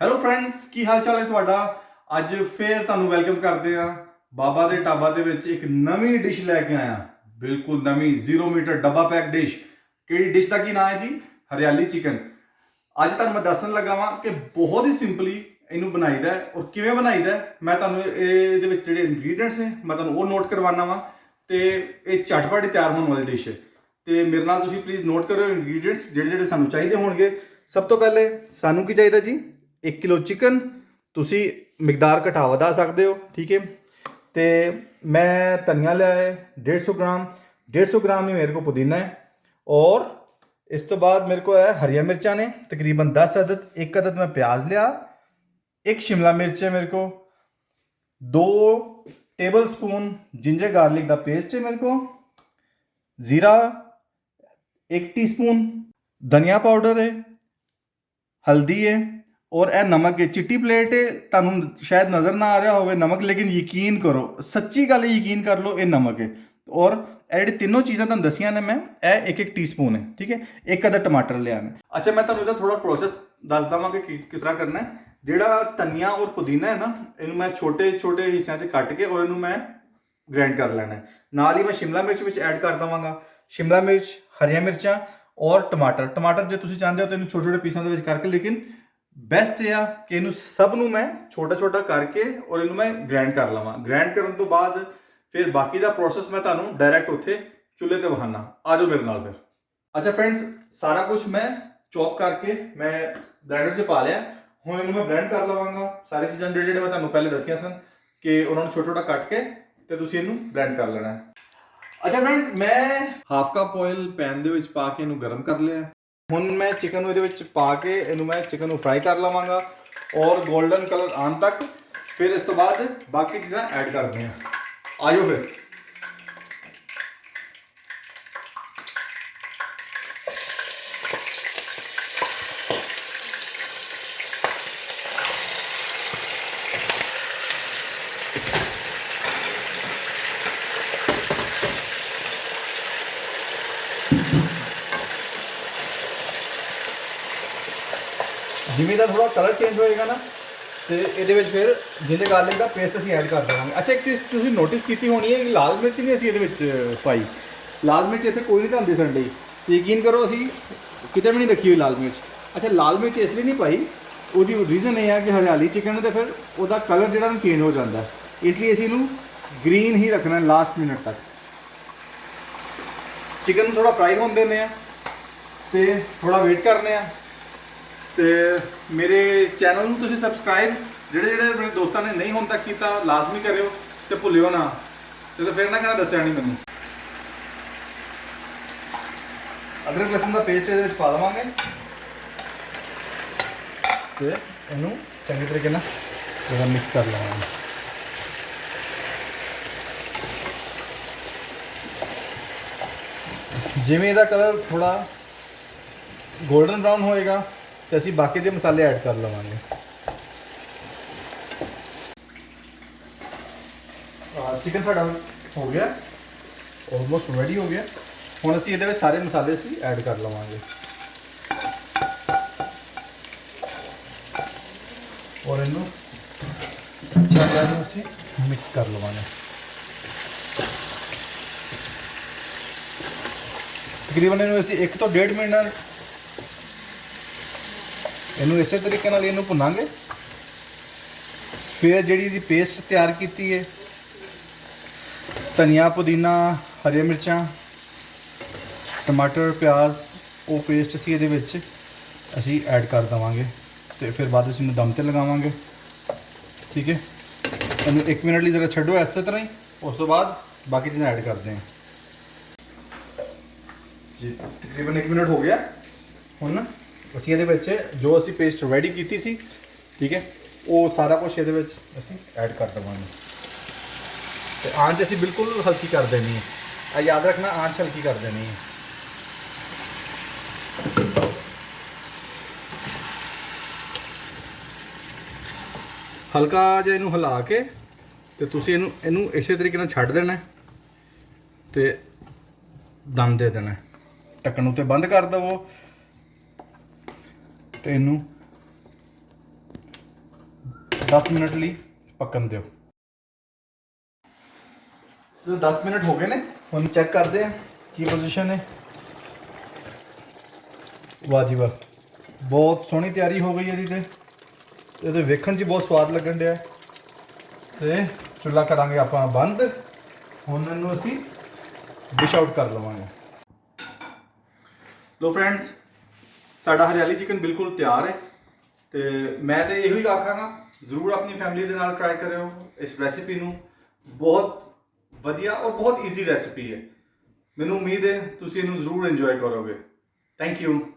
Hello friends, ਕੀ ਹਾਲ ਚਾਲ ਹੈ ਤੁਹਾਡਾ। ਅੱਜ ਫੇਰ ਤੁਹਾਨੂੰ ਵੈਲਕਮ ਕਰਦੇ ਆ ਬਾਬਾ ਦੇ ਢਾਬਾ ਦੇ ਵਿੱਚ ਇੱਕ ਨਵੀਂ ਡਿਸ਼ ਲੈ ਕੇ ਆਇਆ। ਬਿਲਕੁਲ ਨਵੀਂ 0 ਮੀਟਰ ਡੱਬਾ ਪੈਕ ਡਿਸ਼। ਕਿਹੜੀ ਡਿਸ਼ ਦਾ ਕੀ ਨਾਮ ਹੈ ਜੀ? ਹਰਿਆਲੀ ਚਿਕਨ। ਅੱਜ ਤੁਹਾਨੂੰ ਮੈਂ ਦੱਸਣ ਲੱਗਾ ਵਾਂ ਕਿ ਬਹੁਤ ਹੀ ਸਿੰਪਲੀ ਇਹਨੂੰ ਬਣਾਈਦਾ ਔਰ ਕਿਵੇਂ ਬਣਾਈਦਾ। ਮੈਂ ਤੁਹਾਨੂੰ ਇਹਦੇ ਵਿੱਚ ਜਿਹੜੇ ਇੰਗਰੀਡੀਐਂਟਸ ਨੇ ਮੈਂ ਤੁਹਾਨੂੰ ਉਹ ਨੋਟ ਕਰਵਾਉਣਾ ਵਾਂ ਤੇ ਇਹ ਝਟਪਟ ਤਿਆਰ ਹੋਣ ਵਾਲੀ ਡਿਸ਼ ਹੈ। ਤੇ ਮੇਰੇ ਨਾਲ ਤੁਸੀਂ ਪਲੀਜ਼ ਨੋਟ ਕਰਿਓ ਇੰਗਰੀਡੀਐਂਟਸ ਜਿਹੜੇ ਸਾਨੂੰ ਚਾਹੀਦੇ ਹੋਣਗੇ। ਸਭ ਤੋਂ ਪਹਿਲੇ ਸਾਨੂੰ ਕੀ ਚਾਹੀਦਾ ਜੀ? 1 ਕਿਲੋ चिकन। ਤੁਸੀਂ ਮਿਕਦਾਰ ਘਟਾ ਵਧਾ ਸਕਦੇ ਹੋ, ਠੀਕ है। तो मैं धनिया लिया है 150 ग्राम। 150 ग्राम ही मेरे को पुदीना है। और इस तो बाद मेरे को है हरिया मिर्चा ने तकरीबन 10 अदद। 1 अदद मैं प्याज लिया। 1 शिमला मिर्च है मेरे को। 2 टेबल स्पून जिंजर गार्लिक का पेस्ट है मेरे को। ज़ीरा 1 टीस्पून। धनिया पाउडर है। हल्दी है और यह नमक है। चिट्टी प्लेट है, तुहानू शायद नज़र ना आ रहा हो नमक, लेकिन यकीन करो, सच्ची गल यकीन कर लो, ये नमक है। और ये तीनों चीज़ें तुहानू दसियां ने मैं, यह 1 टीस्पून है, ठीक है। 1 अद्धा टमाटर लिया मैं। अच्छा, मैं तुहानू थोड़ा प्रोसैस दस देवां कि किस तरह करना है। जिहड़ा धनिया और पुदीना है ना, इनू मैं छोटे छोटे हिस्सों च कट के और इनू मैं ग्राइंड कर लेना है। नाल ही मैं शिमला मिर्च विच ऐड कर देवांगा। शिमला मिर्च, हरिया मिर्चां और टमाटर जो तुसीं चाहते हो तो इन्हू छोटे छोटे पीसां दे विच करके, लेकिन बेस्ट है कि इनू सब नू मैं छोटा छोटा करके और इनू मैं ग्राइंड कर लवां। ग्राइंड करने तो बाद फिर बाकी का प्रोसैस मैं तुहानू डायरैक्ट उत्थे चुल्हे ते विखाना। आ जाओ मेरे नाल फिर। अच्छा फ्रेंड्स, सारा कुछ मैं चॉप करके मैं ब्लेंडर च पा लिया। हुण इनू मैं ब्लेंड कर लवांगा। सारी चीज़ां जिहड़े मैं तुहानू पहले दसियां सन कि उन्हां नू छोटा छोटा कट के ते तुसीं इनू ब्लेंड कर लेना है। अच्छा फ्रेंड्स, मैं हाफ कप ऑयल पैन दे विच पा के इनू गर्म कर लिया। ਹੁਣ मैं चिकन ਨੂੰ ਇਹਦੇ ਵਿੱਚ ਪਾ ਕੇ ਇਹਨੂੰ ਮੈਂ चिकन ਨੂੰ ਫਰਾਈ ਕਰ ਲਵਾਂਗਾ ਔਰ 골ਡਨ ਕਲਰ ਆਉਣ ਤੱਕ। ਫਿਰ ਇਸ ਤੋਂ ਬਾਅਦ ਬਾਕੀ ਚੀਜ਼ਾਂ ਐਡ ਕਰਦੇ ਹਾਂ। ਆਜੋ ਫਿਰ। ਜਿਵੇਂ ਦਾ ਥੋੜਾ ਕਲਰ ਚੇਂਜ ਹੋਏਗਾ ਨਾ ਤੇ ਇਹਦੇ ਵਿੱਚ ਫਿਰ ਜਿੰਜਰ ਗਾਰਲਿਕ ਦਾ ਪੇਸਟ ਅਸੀਂ ਐਡ ਕਰ ਦੇਵਾਂਗੇ। ਅੱਛਾ, ਇੱਕ ਚੀਜ਼ ਤੁਸੀਂ ਨੋਟਿਸ ਕੀਤੀ ਹੋਣੀ ਹੈ ਕਿ ਲਾਲ ਮਿਰਚ ਨਹੀਂ ਅਸੀਂ ਇਹਦੇ ਵਿੱਚ ਪਾਈ। ਲਾਲ ਮਿਰਚ ਇੱਥੇ ਕੋਈ ਨਹੀਂ ਤੁਹਾਨੂੰ ਦਿਸਣ ਡਈ। ਯਕੀਨ ਕਰੋ, ਅਸੀਂ ਕਿਤੇ ਵੀ ਨਹੀਂ ਰੱਖੀ ਹੋਈ ਲਾਲ ਮਿਰਚ। ਅੱਛਾ, ਲਾਲ ਮਿਰਚ ਇਸ ਲਈ ਨਹੀਂ ਪਾਈ, ਉਹਦੀ ਰੀਜ਼ਨ ਇਹ ਹੈ ਕਿ ਹਰਿਆਲੀ ਚਿਕਨ ਤੇ ਫਿਰ ਉਹਦਾ ਕਲਰ ਜਿਹੜਾ ਨਾ ਚੇਂਜ ਹੋ ਜਾਂਦਾ, ਇਸ ਲਈ ਅਸੀਂ ਇਹਨੂੰ ਗ੍ਰੀਨ ਹੀ ਰੱਖਣਾ ਲਾਸਟ ਮਿੰਟ ਤੱਕ। ਚਿਕਨ ਨੂੰ ਥੋੜਾ ਫਰਾਈ ਹੋਣ ਦਿੰਦੇ ਆ ਤੇ ਥੋੜਾ ਵੇਟ ਕਰਨੇ ਆ। ਤੇ ਮੇਰੇ ਚੈਨਲ ਨੂੰ ਤੁਸੀਂ ਸਬਸਕ੍ਰਾਈਬ ਜਿਹੜੇ ਮੇਰੇ ਦੋਸਤਾਂ ਨੇ ਨਹੀਂ ਹੁਣ ਤੱਕ ਕੀਤਾ ਲਾਜ਼ਮੀ ਕਰਿਓ ਤੇ ਭੁੱਲਿਓ ਨਾ, ਤੇ ਫਿਰ ਨਾ ਕਹਿਣਾ ਦੱਸਿਆ ਨਹੀਂ ਮੈਨੂੰ। ਅਦਰਕ ਲਸਣ ਦਾ ਪੇਸਟ ਇਹਦੇ ਵਿੱਚ ਪਾ ਦੇਵਾਂਗੇ ਤੇ ਇਹਨੂੰ ਚੰਗੀ ਤਰੀਕੇ ਨਾਲ ਜਿਹੜਾ ਮਿਕਸ ਕਰ ਲਵਾਂਗੇ। ਜਿਵੇਂ ਇਹਦਾ ਕਲਰ ਥੋੜਾ 골ਡਨ ਬਰਾਊਨ ਹੋਏਗਾ ਤੇ ਅਸੀਂ ਬਾਕੀ ਦੇ ਮਸਾਲੇ ਐਡ ਕਰ ਲਵਾਂਗੇ। चिकन साड़ा हो गया, ऑलमोस्ट रेडी हो गया। हुण असीं इहदे विच सारे मसाले असीं ऐड कर लवांगे और इनू अच्छा तरह असीं मिक्स कर लवांगे। तकरीबन इनू असीं 1 तो 1.5 मिनट इनू इस तरीके नाल इनू भुनांगे। फिर जिहड़ी इहदी पेस्ट तैयार कीती है, धनिया पुदीना हरी मिर्चां टमाटर प्याज, वो पेस्ट असीं इहदे विच असीं ऐड कर देवांगे तो फिर बाद में इसनूं दम ते लगावांगे, ठीक है। इन्हूं 1 मिनट लिए जरा छड्डो इस तरह ही, उस तो बाद बाकी चीज़ां ऐड करते हैं जी। तकरीबन 1 मिनट हो गया। हुण असीं इहदे विच जो असीं पेस्ट रेडी कीती सी, ठीक है, वो सारा कुछ इहदे विच असीं ऐड कर देवांगे। तो आंच असीं बिल्कुल हल्की कर देनी है, याद रखना आंच हल्की कर देनी है। हल्का जिहा इनू हिला के तो तुसीं इनू इस तरीके नाल छड्ड देना ते दम दे देना। ढक्कन उत्ते बंद कर दवो तो इनू 10 ਮਿੰਟ ਲਈ ਪੱਕਣ ਦਿਓ। ਜਦੋਂ 10 ਮਿੰਟ ਹੋ ਗਏ ਨੇ ਹੁਣ ਚੈੱਕ ਕਰਦੇ ਆ ਕੀ ਪੋਜੀਸ਼ਨ ਹੈ। ਵਾਹ ਜੀ ਵਾਹ, ਬਹੁਤ ਸੋਹਣੀ ਤਿਆਰੀ ਹੋ ਗਈ ਇਹਦੀ। ਤੇ ਇਹਦੇ ਵੇਖਣ 'ਚ ਬਹੁਤ ਸਵਾਦ ਲੱਗਣ ਡਿਆ। ਤੇ ਚੁੱਲ੍ਹਾ ਕਰਾਂਗੇ ਆਪਾਂ ਬੰਦ। ਹੁਣ ਇਹਨੂੰ ਅਸੀਂ ਡਿਸ਼ ਆਊਟ ਕਰ ਲਵਾਂਗੇ। ਲੋ ਫਰੈਂਡਸ, ਸਾਡਾ ਹਰਿਆਲੀ ਚਿਕਨ ਬਿਲਕੁਲ ਤਿਆਰ ਹੈ। ਤੇ ਮੈਂ ਤੇ ਇਹੋ ਹੀ ਆਖਾਂਗਾ, ਜ਼ਰੂਰ ਆਪਣੀ ਫੈਮਿਲੀ ਦੇ ਨਾਲ ਟਰਾਈ ਕਰਿਓ ਇਸ ਰੈਸਿਪੀ ਨੂੰ। ਬਹੁਤ ਵਧੀਆ ਔਰ ਬਹੁਤ ਈਜ਼ੀ ਰੈਸਿਪੀ ਹੈ। ਮੈਨੂੰ ਉਮੀਦ ਹੈ ਤੁਸੀਂ ਇਹਨੂੰ ਜ਼ਰੂਰ ਇੰਜੋਏ ਕਰੋਗੇ। Thank you.